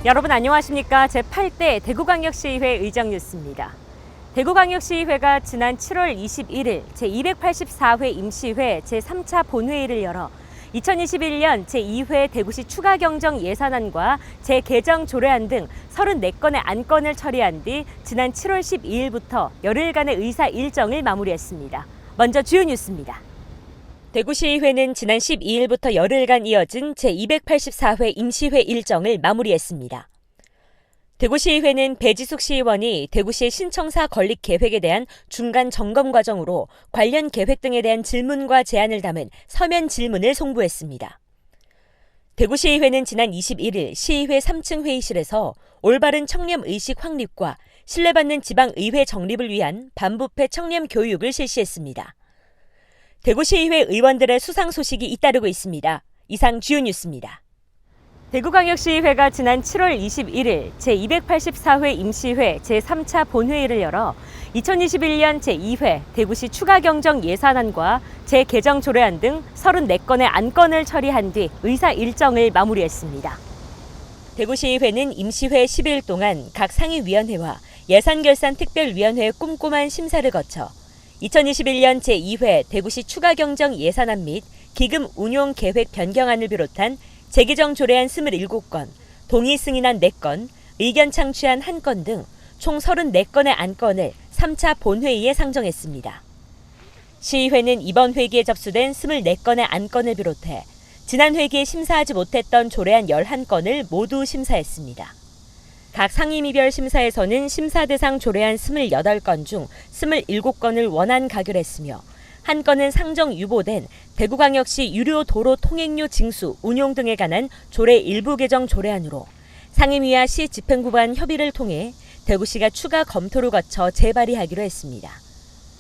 여러분 안녕하십니까? 제8대 대구광역시의회 의정뉴스입니다. 대구광역시의회가 지난 7월 21일 제284회 임시회 제3차 본회의를 열어 2021년 제2회 대구시 추가경정 예산안과 재개정 조례안 등 34건의 안건을 처리한 뒤 지난 7월 12일부터 열흘간의 의사 일정을 마무리했습니다. 먼저 주요 뉴스입니다. 대구시의회는 지난 12일부터 열흘간 이어진 제284회 임시회 일정을 마무리했습니다. 대구시의회는 배지숙 시의원이 대구시의 신청사 건립 계획에 대한 중간 점검 과정으로 관련 계획 등에 대한 질문과 제안을 담은 서면 질문을 송부했습니다. 대구시의회는 지난 21일 시의회 3층 회의실에서 올바른 청렴의식 확립과 신뢰받는 지방의회 정립을 위한 반부패 청렴 교육을 실시했습니다. 대구시의회 의원들의 수상 소식이 잇따르고 있습니다. 이상 주요 뉴스입니다. 대구광역시의회가 지난 7월 21일 제284회 임시회 제3차 본회의를 열어 2021년 제2회 대구시 추가경정 예산안과 재개정 조례안 등 34건의 안건을 처리한 뒤 의사 일정을 마무리했습니다. 대구시의회는 임시회 10일 동안 각 상임위원회와 예산결산특별위원회의 꼼꼼한 심사를 거쳐 2021년 제2회 대구시 추가경정 예산안 및 기금 운용 계획 변경안을 비롯한 재개정 조례안 27건, 동의 승인안 4건, 의견 창취안 1건 등 총 34건의 안건을 3차 본회의에 상정했습니다. 시의회는 이번 회기에 접수된 24건의 안건을 비롯해 지난 회기에 심사하지 못했던 조례안 11건을 모두 심사했습니다. 각 상임위별 심사에서는 심사 대상 조례안 28건 중 27건을 원안 가결했으며 한 건은 상정 유보된 대구광역시 유료도로 통행료 징수 운용 등에 관한 조례 일부 개정 조례안으로 상임위와 시 집행부 간 협의를 통해 대구시가 추가 검토를 거쳐 재발의하기로 했습니다.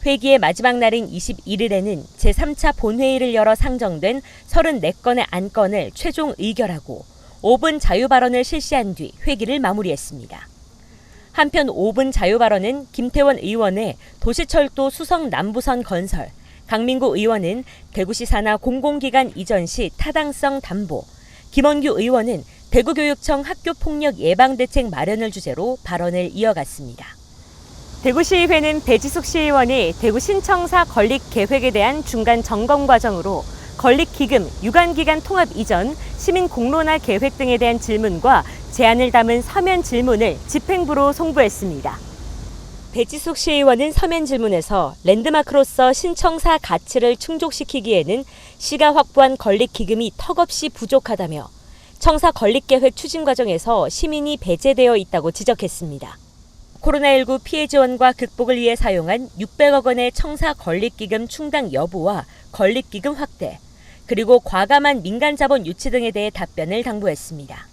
회기의 마지막 날인 21일에는 제3차 본회의를 열어 상정된 34건의 안건을 최종 의결하고 5분 자유발언을 실시한 뒤 회기를 마무리했습니다. 한편 5분 자유발언은 김태원 의원의 도시철도 수성 남부선 건설, 강민구 의원은 대구시 산하 공공기관 이전 시 타당성 담보, 김원규 의원은 대구교육청 학교폭력 예방대책 마련을 주제로 발언을 이어갔습니다. 대구시의회는 배지숙 시의원이 대구 신청사 건립 계획에 대한 중간 점검 과정으로 건립기금, 유관기관 통합 이전, 시민 공론화 계획 등에 대한 질문과 제안을 담은 서면 질문을 집행부로 송부했습니다. 배지숙 시의원은 서면 질문에서 랜드마크로서 신청사 가치를 충족시키기에는 시가 확보한 건립기금이 턱없이 부족하다며 청사 건립계획 추진 과정에서 시민이 배제되어 있다고 지적했습니다. 코로나19 피해 지원과 극복을 위해 사용한 600억 원의 청사 건립기금 충당 여부와 건립기금 확대, 그리고 과감한 민간자본 유치 등에 대해 답변을 당부했습니다.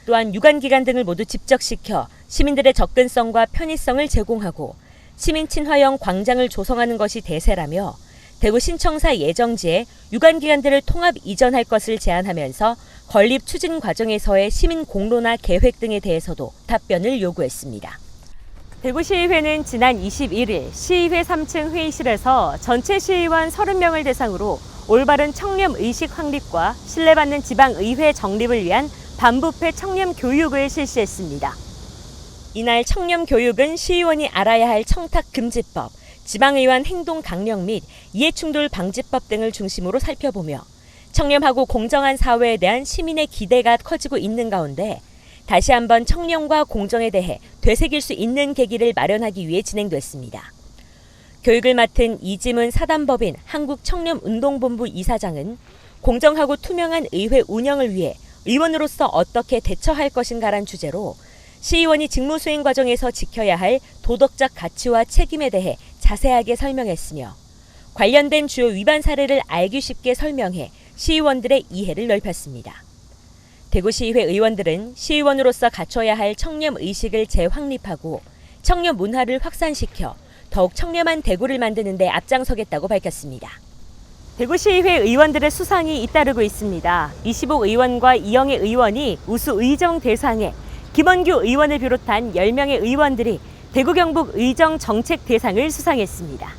또한 유관기관 등을 모두 집적시켜 시민들의 접근성과 편의성을 제공하고 시민 친화형 광장을 조성하는 것이 대세라며 대구 신청사 예정지에 유관기관들을 통합 이전할 것을 제안하면서 건립 추진 과정에서의 시민 공론화 계획 등에 대해서도 답변을 요구했습니다. 대구시의회는 지난 21일 시의회 3층 회의실에서 전체 시의원 30명을 대상으로 올바른 청렴의식 확립과 신뢰받는 지방의회 정립을 위한 반부패 청렴 교육을 실시했습니다. 이날 청렴 교육은 시의원이 알아야 할 청탁금지법, 지방의원 행동 강령 및 이해충돌 방지법 등을 중심으로 살펴보며 청렴하고 공정한 사회에 대한 시민의 기대가 커지고 있는 가운데 다시 한번 청렴과 공정에 대해 되새길 수 있는 계기를 마련하기 위해 진행됐습니다. 교육을 맡은 이지문 사단법인 한국청렴운동본부 이사장은 공정하고 투명한 의회 운영을 위해 의원으로서 어떻게 대처할 것인가란 주제로 시의원이 직무 수행 과정에서 지켜야 할 도덕적 가치와 책임에 대해 자세하게 설명했으며 관련된 주요 위반 사례를 알기 쉽게 설명해 시의원들의 이해를 넓혔습니다. 대구시의회 의원들은 시의원으로서 갖춰야 할 청렴의식을 재확립하고 청렴 문화를 확산시켜 더욱 청렴한 대구를 만드는 데 앞장서겠다고 밝혔습니다. 대구시의회 의원들의 수상이 잇따르고 있습니다. 이시복 의원과 이영애 의원이 우수 의정 대상에 김원규 의원을 비롯한 10명의 의원들이 대구 경북 의정 정책 대상을 수상했습니다.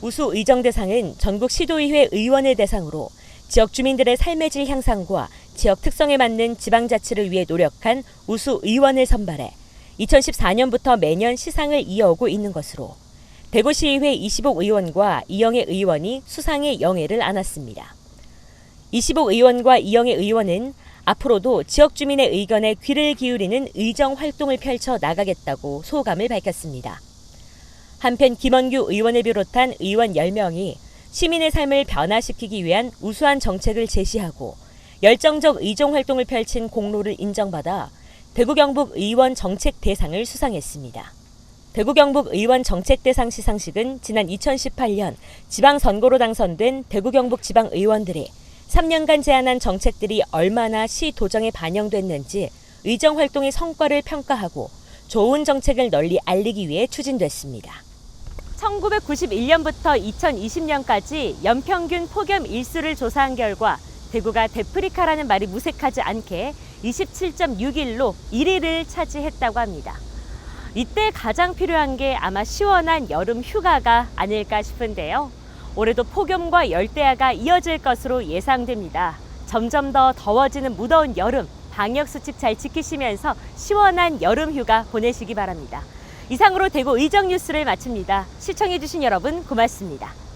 우수 의정 대상은 전국 시도의회 의원을 대상으로 지역 주민들의 삶의 질 향상과 지역 특성에 맞는 지방자치를 위해 노력한 우수 의원을 선발해 2014년부터 매년 시상을 이어오고 있는 것으로 대구시의회 이시복 의원과 이영애 의원이 수상의 영예를 안았습니다. 이시복 의원과 이영애 의원은 앞으로도 지역 주민의 의견에 귀를 기울이는 의정 활동을 펼쳐 나가겠다고 소감을 밝혔습니다. 한편 김원규 의원을 비롯한 의원 10명이 시민의 삶을 변화시키기 위한 우수한 정책을 제시하고 열정적 의정 활동을 펼친 공로를 인정받아 대구 경북 의원 정책 대상을 수상했습니다. 대구 경북 의원 정책 대상 시상식은 지난 2018년 지방선거로 당선된 대구 경북 지방 의원들이 3년간 제안한 정책들이 얼마나 시 도정에 반영됐는지 의정 활동의 성과를 평가하고 좋은 정책을 널리 알리기 위해 추진됐습니다. 1991년부터 2020년까지 연평균 폭염 일수를 조사한 결과 대구가 데프리카라는 말이 무색하지 않게 27.6일로 1위를 차지했다고 합니다. 이때 가장 필요한 게 아마 시원한 여름 휴가가 아닐까 싶은데요. 올해도 폭염과 열대야가 이어질 것으로 예상됩니다. 점점 더 더워지는 무더운 여름, 방역수칙 잘 지키시면서 시원한 여름 휴가 보내시기 바랍니다. 이상으로 대구 의정 뉴스를 마칩니다. 시청해주신 여러분 고맙습니다.